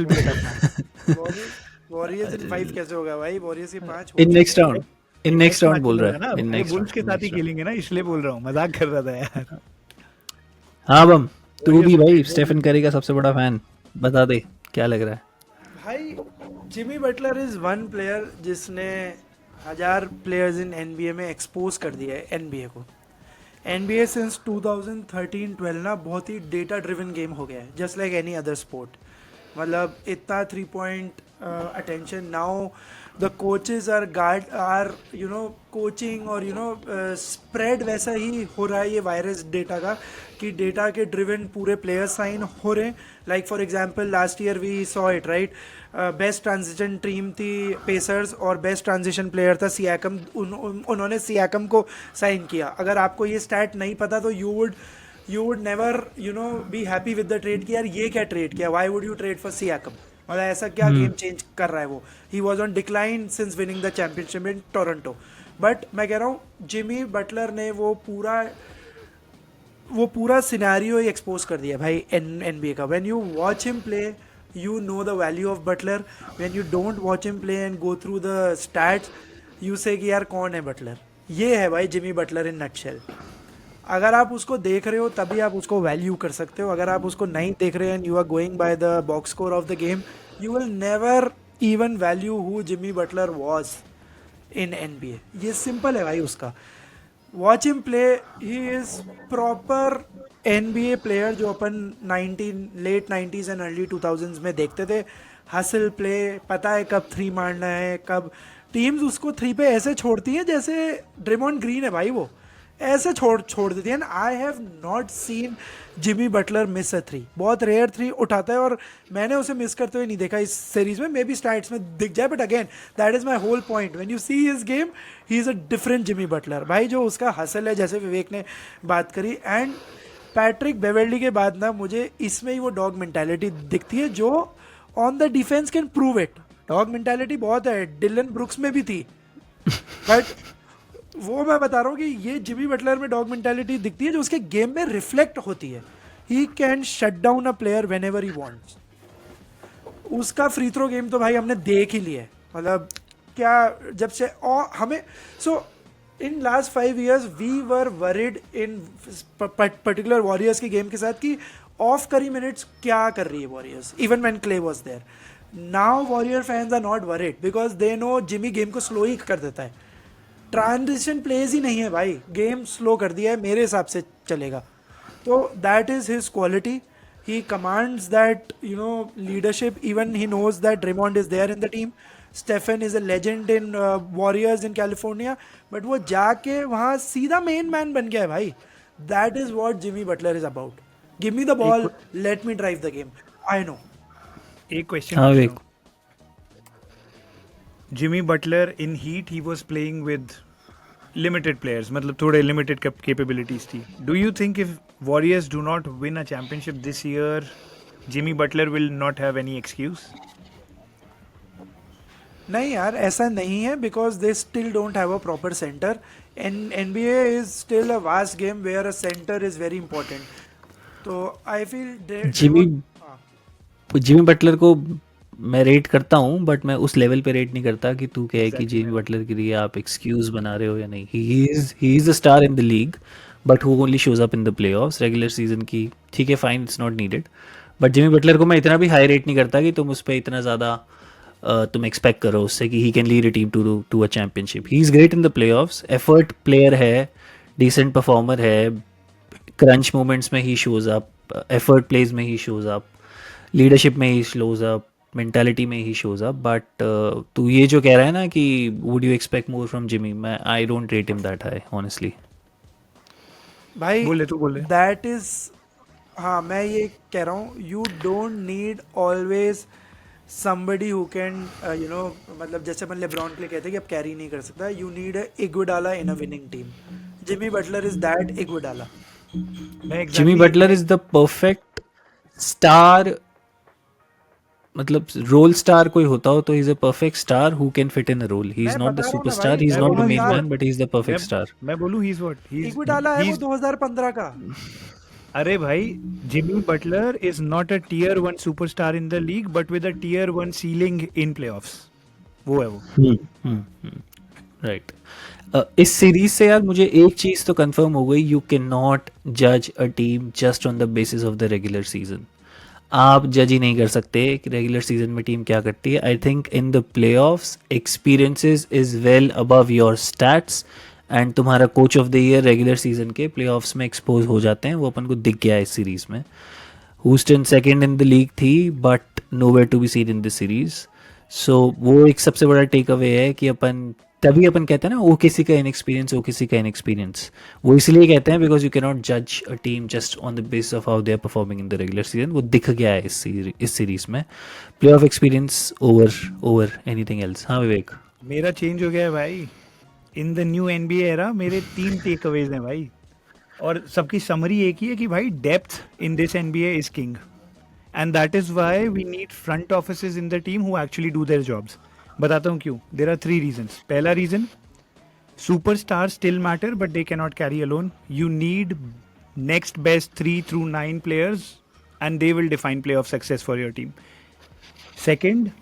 Warriors in 5 कैसे होगा भाई? Warriors के 5 In next round. In next round बोल रहा है. In next Wolves के साथ ही खेलेंगे ना, इसलिए बोल रहा हूँ. मजाक कर रहा था यार. हाँ बम, तू भी भाई स्टेफन करी का सबसे बड़ा फैन, बता दे क्या लग रहा है. भाई Jimmy Butler is one player जिसने 1000 प्लेयर्स इन NBA में एक्सपोज कर दिया है NBA को. NBA सिंस 2013-12 ना बहुत ही डेटा ड्रिवन गेम हो गया है, just like any other sport. मतलब इतना 3 point attention. Now the coaches are coaching और स्प्रेड वैसा ही हो रहा है ये वायरस डेटा का, कि डेटा के ड्रिवन पूरे प्लेयर्स साइन हो रहे हैं. Like for example last year we saw it right. Best transition team थी पेसर्स और बेस्ट ट्रांजिशन प्लेयर था सियाकम. उन्होंने सियाकम को साइन किया. अगर आपको ये स्टैट नहीं पता तो you would never be happy with the trade कि यार ये क्या ट्रेड किया, why would you trade for सियाकम. मतलब ऐसा क्या गेम चेंज कर रहा है वो. He was on decline since winning the championship in Toronto. But मैं कह रहा हूँ जिमी बटलर ने वो पूरा सिनेरियो ही एक्सपोज कर दिया भाई NBA का. When you watch him play you know the value of Butler. When you don't watch him play and go through the stats, you say कि यार कौन है बटलर. ये है भाई जिमी बटलर इन नटशेल. अगर आप उसको देख रहे हो तभी आप उसको वैल्यू कर सकते हो. अगर आप उसको नहीं देख रहे and you are going by the box score of the game, you will never even value who Jimmy Butler was in NBA. ये सिंपल है भाई उसका. Watch him play, he is proper NBA player जो अपन late 90s and early 2000s में देखते थे. Hustle play, पता है कब 3 मारना है, कब टीम्स उसको 3 पे ऐसे छोड़ती हैं जैसे ड्रेमॉन्ड ग्रीन है भाई, वो ऐसे छोड़ देती है. I have not seen Jimmy Butler miss अ 3. बहुत रेयर 3 उठाता है और मैंने उसे मिस करते हुए नहीं देखा इस सीरीज में. मे बी स्टैट्स में दिख जाए, but again that is my whole point. When you see his game, he is a different Jimmy Butler भाई. जो उसका हसल है, जैसे विवेक ने बात करी, एंड पैट्रिक बेवर्ली के बाद ना मुझे इसमें ही वो डॉग मेंटालिटी दिखती है जो on the defence can prove it. Dog mentality बहुत है, डिलन ब्रुक्स में भी थी, बट वो मैं बता रहा हूँ कि ये जिमी बटलर में डॉग मेंटालिटी दिखती है जो उसके गेम में रिफ्लेक्ट होती है. He can shut down a player when ever he wants. उसका फ्री थ्रो गेम तो भाई हमने देख ही लिया है, मतलब क्या जब से और हमें so in last 5 years we were worried in particular Warriors की गेम के साथ कि ऑफ करी मिनट्स क्या कर रही है Warriors, even when Klay was there. Now Warrior fans are not worried because they know Jimmy game को स्लो ही कर देता है. ट्रांजिशन प्लेज ही नहीं है भाई, गेम स्लो कर दिया है मेरे हिसाब से चलेगा. तो that is his quality. He commands that, you know, leadership. Even he knows that Draymond is there in the team. Stephen is a legend in Warriors in California. But वो जाके वहाँ सीधा main man बन गया है भाई. That is what Jimmy Butler is about. Give me the ball, let me drive the game. I know. एक question हाँ पूछ रहा विवेक. हूँ. Jimmy Butler in Heat he was playing with limited players, मतलब थोड़े limited capabilities थी. Do you think if Warriors do not win a championship this year, Jimmy Butler will not have any excuse? नहीं यार ऐसा नहीं है because they still don't have a proper center and NBA is still a vast game where a center is very important. तो I feel Jimmy Butler को मैं rate करता हूँ बट मैं उस लेवल पे रेट नहीं करता कि तू कहे कि जिमी बटलर के लिए आप एक्सक्यूज बना रहे हो या नहीं. ही is a star in the league but who only shows up in the playoffs. Regular season की ठीक है fine, it's not needed. But Jimmy Butler को मैं इतना भी हाई रेट नहीं करता कि तुम उस पर इतना ज़्यादा तुम एक्सपेक्ट करो उससे कि he can lead a team to a championship. He is great in the playoffs, effort player है, डिसेंट परफॉर्मर है, क्रंच मोमेंट्स में he shows up, effort plays में ही शोज अप, लीडरशिप में ही शोज अप, मेंटालिटी में he shows up. But तू ये जो कह रहा है ना कि would you expect more from Jimmy, मैं I don't rate him that high honestly. भाई बोले तू बोले. दैट इज हाँ मैं ये कह रहा हूँ you don't need always somebody who can you know मतलब जैसे अपन लेब्रॉन के लिए कहते हैं कि अब कैरी नहीं कर सकता. You need Iguodala in a winning team. Jimmy Butler is that Iguodala. मैं Jimmy exactly Butler is the perfect star. मतलब रोल स्टार कोई होता हो तो he is a perfect star who can fit in a role. He is मैं not the बता रहा हूँ ना सुपरस्टार, भाई, he is not the main 2000 man, but he is the perfect star. मैं बोलूँ he's what? इगुडाला है वो he's 2015 का. अरे भाई, Jimmy Butler is not a tier 1 superstar in the league but with a tier 1 ceiling in playoffs. वो है वो. राइट. इस सीरीज से यार मुझे एक चीज़ तो कंफर्म हो गई, यू कैन नॉट जज a team just on the basis of the regular season. आप जज ही नहीं कर सकते कि रेगुलर सीजन में टीम क्या करती है. I think in the playoffs experiences is well above your stats. And तुम्हारा coach of the year regular season के प्ले ऑफ्स में एक्सपोज हो जाते हैं, वो अपन को दिख गया है इस सीरीज़ में. Houston second in the league थी but nowhere to be seen in this series. So वो एक सबसे बड़ा टेक अवे है कि अपन तभी अपन कहते हैं ना वो किसी का इनएक्सपीरियंस, वो किसी का इनएक्सपीरियंस. वो इसलिए कहते हैं बिकॉज यू कैन नॉट जज a team just on the basis of how they are performing in the regular season. वो दिख गया है इस सीरीज में. Playoff experience over anything else. हाँ विवेक. मेरा चेंज हो गया है भाई. In the new NBA era मेरे 3 टेक अवेज हैं भाई, और सबकी समरी एक ही है कि भाई depth in this NBA is king, and that is why we need front offices in the team who actually do their jobs. बताता हूँ क्यों. There are 3 reasons. पहला reason, superstar still matter but they can not carry alone. You need next best 3 through 9 players and they will define playoff success for your team. Second,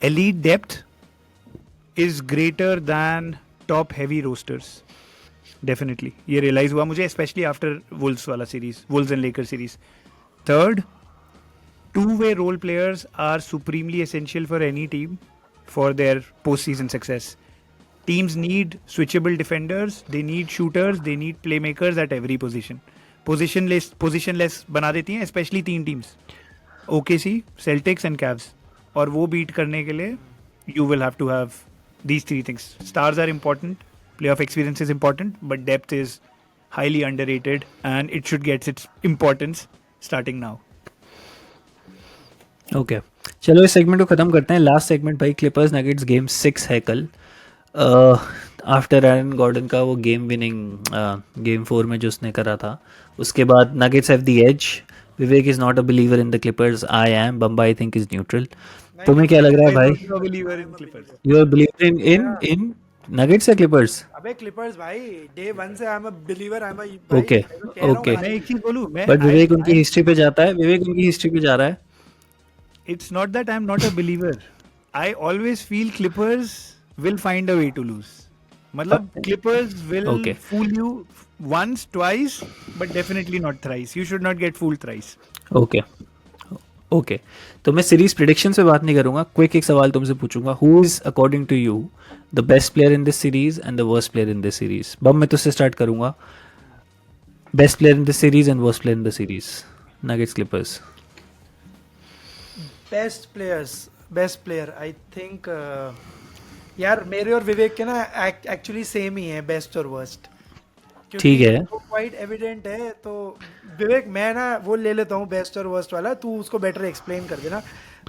elite depth is greater than top heavy rosters. Definitely ये realize हुआ मुझे, especially after Wolves वाला series, Wolves and Lakers series. Third, two-way role players are supremely essential for any team for their postseason success. Teams need switchable defenders, they need shooters, they need playmakers at every position. Positionless बना देती हैं especially 3 teams, OKC, Celtics and Cavs. और वो beat करने के लिए you will have to have these 3 things. Stars are important, playoff experience is important, but depth is highly underrated and it should get its importance starting now. Okay चलो इस segment को ख़त्म करते हैं. लास्ट सेगमेंट भाई Clippers nuggets game 6 है कल. After एरन Gordon का वो गेम विनिंग गेम 4 में जो उसने करा था, उसके बाद Nuggets have the edge. Vivek is not a believer in the Clippers. I am. Bamba I think is neutral. तुम्हें क्या लग रहा है भाई? I'm a believer in Clippers. You are believer in Nuggets या क्लिपर्स? अबे क्लिपर्स भाई डे 1 से I am a believer. I am Okay, okay. मैं एक चीज बोलूं, मैं बट विवेक उनकी हिस्ट्री पे जाता है. विवेक उनकी हिस्ट्री पे जा रहा है. it's not that I'm not a believer. I always feel Clippers will find a way to lose. मतलब Clippers will Okay. fool you once, twice, but definitely not thrice. You should not get fooled thrice. Okay okay, तो मैं series prediction पे बात नहीं करूंगा. Quick एक सवाल तुमसे पूछूंगा. Who is according to you the best player in this series and the worst player in this series? Bam, मैं तुझसे स्टार्ट करूंगा. Best player in this series and worst player in the series, Nuggets Clippers. Best player I think यार मेरे और विवेक के ना actually same ही है, best और वर्स्ट. ठीक है. तो क्वाइट एविडेंट है. तो विवेक मैं ना वो ले लेता हूँ बेस्ट और वर्स्ट वाला, तू उसको बेटर एक्सप्लेन कर देना.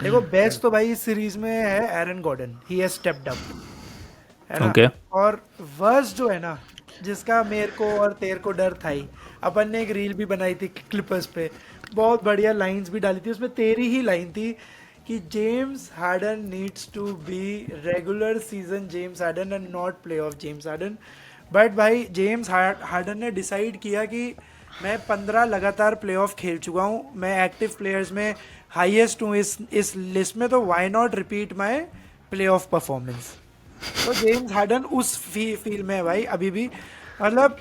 देखो बेस्ट तो भाई इस सीरीज में है Aaron Gordon, he has stepped up, है ना. Okay. और वर्स्ट जो है ना, जिसका मेरे को और तेरे को डर था ही, अपन ने एक रील भी बनाई थी क्लिपर्स पे, बहुत बढ़िया लाइंस भी डाली थी, उसमें तेरी ही लाइन थी कि James Harden needs to be regular season James Harden and not playoff James Harden. But भाई जेम्स हार्डन ने डिसाइड किया कि मैं 15 लगातार प्लेऑफ खेल चुका हूँ, मैं एक्टिव प्लेयर्स में हाईएस्ट हूँ इस लिस्ट में, तो why not repeat my playoff performance. तो जेम्स हार्डन उस फील में है भाई अभी भी. मतलब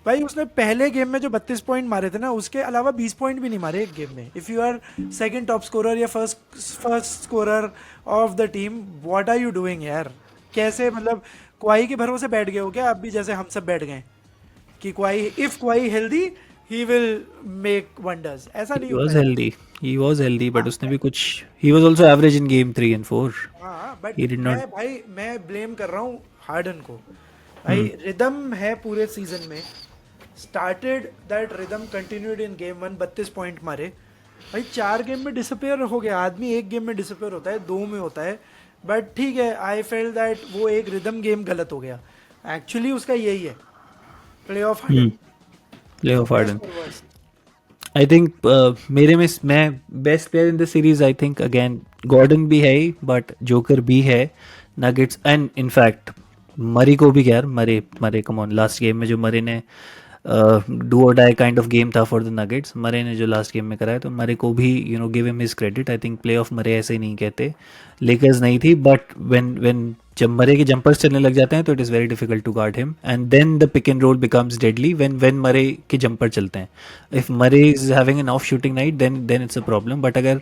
भाई उसने पहले गेम में जो 32 पॉइंट मारे थे ना, उसके अलावा 20 पॉइंट भी नहीं मारे एक गेम में. If you are second top scorer या first scorer of the team, what are you doing यार? कैसे मतलब क्वाई के भरोसे बैठ गए हो क्या आप भी, जैसे हम सब बैठ गए कि Kawhi, if Kawhi healthy he will make wonders? ऐसा नहीं होता है. He was healthy, but उसने भी कुछ, he was also average in game 3 and 4. हाँ बट He did not. मैं ब्लेम कर रहा हूँ हार्डन को. भाई रिदम है पूरे सीजन में, started that rhythm, continued in game 1, 32 point मारे. भाई 4 गेम में डिसअपेयर हो गया आदमी, एक गेम में डिसअपेयर होता है, 2 में होता है. बट ठीक है, आई फेल दैट वो एक रिदम गेम गलत हो गया. एक्चुअली उसका यही है playoff Harden. Playoff Harden. I think मेरे में मैं best player in the series, I think again Gordon भी है ही, बट जोकर भी है नगेट्स, एंड इनफैक्ट मरी को भी. यार मरे कम ऑन, लास्ट गेम में जो मरे ने डू और डाई काइंड ऑफ गेम था फॉर द नगेट्स, मरे ने जो लास्ट गेम में कराया, तो मरे को भी you know give him his credit. I think play of मरे ऐसे ही नहीं कहते, लेकर्स नहीं थी, बट व्हेन जब मरे के जंपर्स चलने लग जाते हैं तो it is very difficult to guard him, and then the pick and roll becomes deadly when Murray के जंपर चलते हैं. If Murray is having an off shooting night then it's a problem, but अगर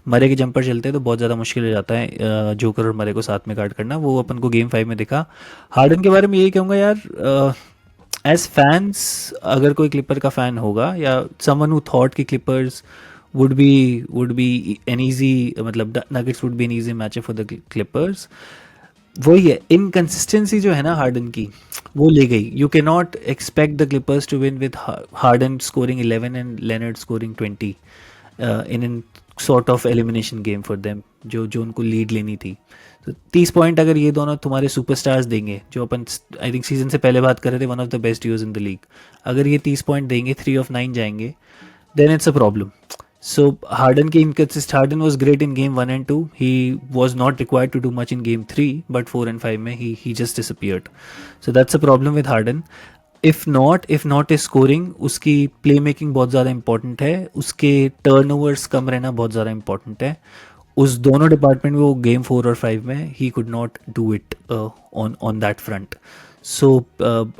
Murray के jumper चलते हैं तो बहुत ज़्यादा मुश्किल हो जाता है जोकर और मरे को साथ में गार्ड करना. वो अपन को गेम 5 में दिखा. हार्डन के बारे में यही कहूँगा यार, एज फैंस, अगर कोई क्लिपर का फ़ैन होगा या समवन हु थॉट कि Clippers would be an easy, मतलब nuggets would be an easy matchup for the Clippers, वही है इनकन्सिस्टेंसी जो है ना हार्डन की, वो ले गई. You can not expect the Clippers to win with Harden scoring 11 and Leonard scoring 20 in sort of elimination game for them, जो उनको लीड लेनी थी. तो 30 पॉइंट अगर ये दोनों तुम्हारे सुपरस्टार्स देंगे, जो अपन आई थिंक सीजन से पहले बात कर रहे थे, one of the best use in the league, अगर ये 30 पॉइंट देंगे, 3 of 9 जाएंगे, then it's a problem. So Harden was great in game 1 and 2. He was not required to do much in game 3, but 4 and 5 में he just disappeared. So that's a problem with Harden. If not is scoring, उसकी playmaking बहुत ज़्यादा important है, उसके turnovers कम रहना बहुत ज़्यादा important है. उस दोनों डिपार्टमेंट में वो गेम 4 और 5 में he could not do it on that front. So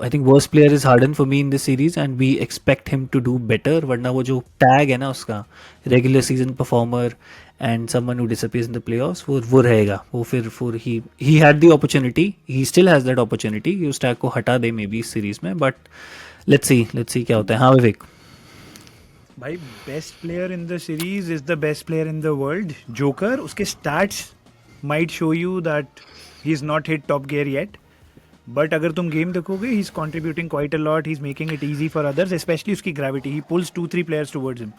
I think worst player is Harden for me in this series, and we expect him to do better. वरना वो जो tag है ना उसका, regular season performer and someone who disappears in the playoffs, वो रहेगा. वो फिर he had the opportunity, he still has that opportunity कि उस tag को हटा दे maybe इस series में, but let's see क्या होता है. हाँ विवेक. भाई best player in the series is the best player in the world, Joker. उसके stats might show you that he is not hit top gear yet, but अगर तुम गेम देखोगे, he is contributing quite a lot, he is making it easy for others, specially उसकी gravity, he pulls 2-3 players towards him.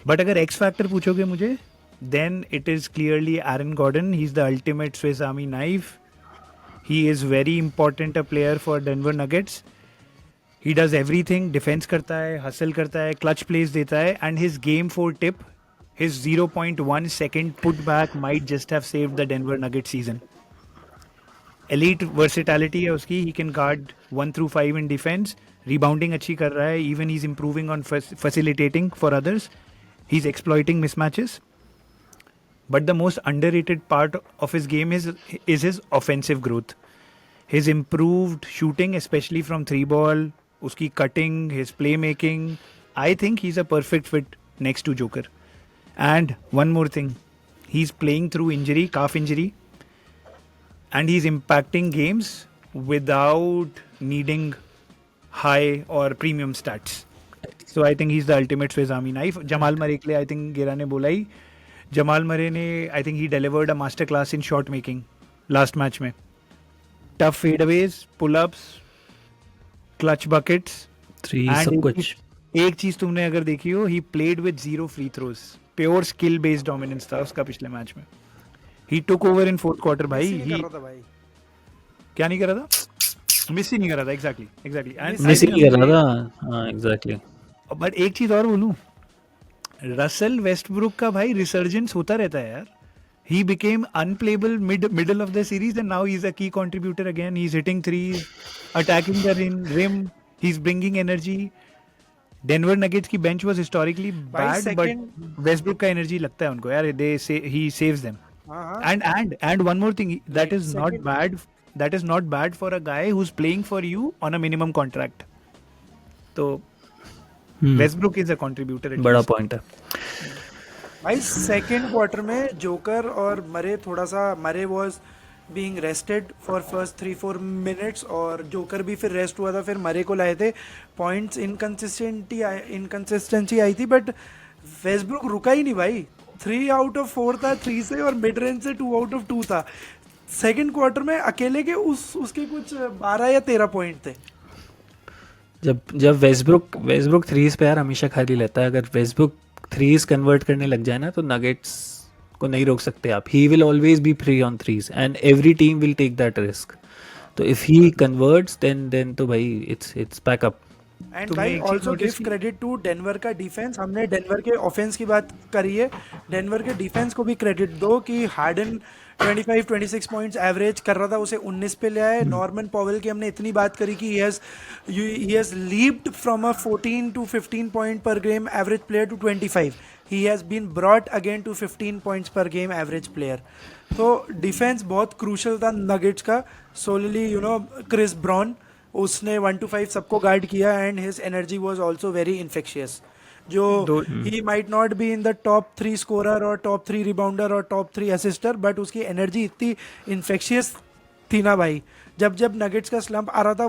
But अगर X factor पूछोगे मुझे, then it is clearly Aaron Gordon. He is the ultimate Swiss army knife. He is very important a player for Denver nuggets. He does everything, defence करता है, hustle करता है, clutch place देता है, and his game 4 tip, his 0.1 second putback might just have saved the Denver Nuggets season. Elite versatility है उसकी, he can guard 1 through 5 in defense, rebounding अच्छी कर रहा है, even he's improving on facilitating for others, he's exploiting mismatches. but the most underrated part of his game is his offensive growth. His improved shooting, especially from 3 ball, uski cutting, his playmaking. I think he's a perfect fit next to Joker. And one more thing, he's playing through injury, calf injury, and he's impacting games without needing high or premium stats. So I think he's the ultimate Swiss Army knife. Jamal Murray के लिए I think गिरा ने बोला ही, Jamal Murray ने I think he delivered a master class in shot making last match में. Tough fadeaways, pull-ups, clutch buckets. Three And सब एक कुछ चीज- एक चीज तुमने अगर देखी हो, he played with 0 free throws. Pure skill based dominance था उसका पिछले मैच में. He took over in fourth quarter भाई. मिस ही नहीं He कर रहा था भाई. क्या नहीं कर रहा था? मिस ही नहीं कर रहा था. Exactly. And miss he I नहीं think कर रहा था. हाँ एग्जैक्टली. बट एक चीज और बोलूं, रसल वेस्टब्रुक का भाई रिसर्जेंस होता रहता है यार. He became unplayable middle of the series and now he's a key contributor again. He's hitting threes, attacking the rim. He's bringing energy. Denver Nuggets की bench was historically bad, but Westbrook का energy लगता है उनको यार. He saves them. हाँ हाँ. And one more thing, that Like is not second- bad. That is not bad for a guy who's playing for you on a minimum contract. तो Westbrook is a contributor. at बड़ा least. Point है. भाई second quarter में joker और मरे थोड़ा सा, मरे was being rested for first 3-4 minutes और जोकर भी फिर रेस्ट हुआ था, फिर मरे को लाए थे. पॉइंट्स इनकन्सिस्टेंसी आई थी, बट वेस्टब्रुक रुका ही नहीं भाई. 3 आउट ऑफ 4 था 3 से और मिड रेंज से 2 आउट ऑफ 2 था. सेकेंड क्वार्टर में अकेले के उसके कुछ 12 या 13 पॉइंट थे. जब वेस्टब्रुक थ्रीज पे यार हमेशा खाली लेता है. अगर वेस्टब्रुक थ्रीज कन्वर्ट करने लग जाए ना तो नगेट्स को नहीं रोक सकते आप. He will always be free on threes and every team will take that risk. तो इफ ही कन्वर्ट्स देन तो भाई इट्स बैक अप. एंड तुमने भाई एक चीज ऑल्सो गिव notice की? क्रेडिट टू डेनवर का डिफेंस. हमने डेनवर के ऑफेंस की बात करी है, डेनवर के डिफेंस को भी क्रेडिट दो कि हार्डन 25-26 पॉइंट्स एवरेज कर रहा था, उसे 19 पे ले आए. नॉर्मन पॉवेल की हमने इतनी बात करी कि he has leaped from a 14 to 15 point per game average player to 25. He has been brought again to 15 points per game average player. तो डिफेंस बहुत क्रूशल था नगेट्स का. सोलली क्रिस ब्राउन, उसने 1 to 5 सबको गार्ड किया and his energy was also very infectious. जो he might not be in the top 3 scorer और top 3 rebounder और टॉप 3 असिस्टर, बट उसकी एनर्जी इतनी इन्फेक्शियस थी ना भाई. जब नगेट्स का स्लंप आ रहा था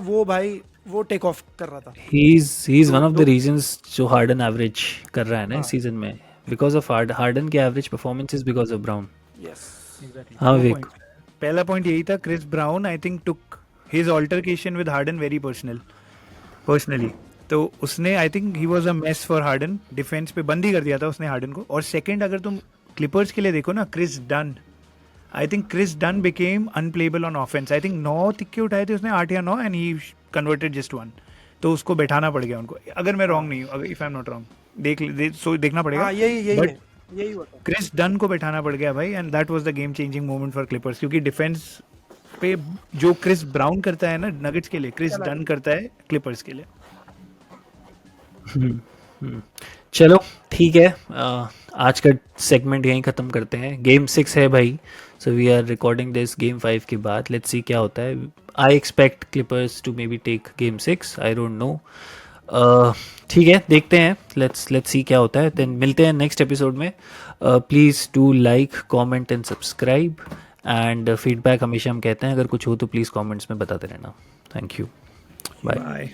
वो टेक ऑफ कर रहा था. He is one of the reasons जो हार्डन एवरेज कर रहा है ना इस सीजन में. बिकॉज ऑफ हार्डन की average performance is because of Brown. Yes हाँ विवेक. पहला पॉइंट यही था. Chris Brown I think took his altercation with Harden very personally. तो उसने I think he was a mess for Harden. Defence पे बंद ही कर दिया था उसने हार्डन को. और सेकंड अगर तुम क्लिपर्स के लिए देखो ना, Chris Dunn, I think Chris Dunn became unplayable on offence. I think 9 तिक्के उठाए थे उसने, 8 या 9, एंड ही कन्वर्टेड जस्ट 1. तो उसको बैठाना पड़ गया उनको. अगर मैं रॉन्ग नहीं हूँ, if I am not wrong, देखना पड़ेगा. हाँ यही But है, यही हुआ था. क्रिस डन को बैठाना पड़ गया भाई, and that was the game changing moment for Clippers. क्योंकि डिफेंस पे जो क्रिस ब्राउन करता है ना नगेट्स के लिए, क्रिस डन करता है क्लिपर्स के लिए. चलो ठीक है. आज का सेगमेंट यहीं ख़त्म करते हैं. गेम 6 है भाई. So we are recording this game 5 के बाद. लेट्स सी क्या होता है. I expect Clippers to maybe take game 6. I don't know. ठीक है, देखते हैं. लेट्स सी क्या होता है. देन मिलते हैं नेक्स्ट एपिसोड में. Please do like, comment and subscribe. And feedback हमेशा हम कहते हैं, अगर कुछ हो तो प्लीज़ कमेंट्स में बताते रहना. Thank you. बाय. बाय.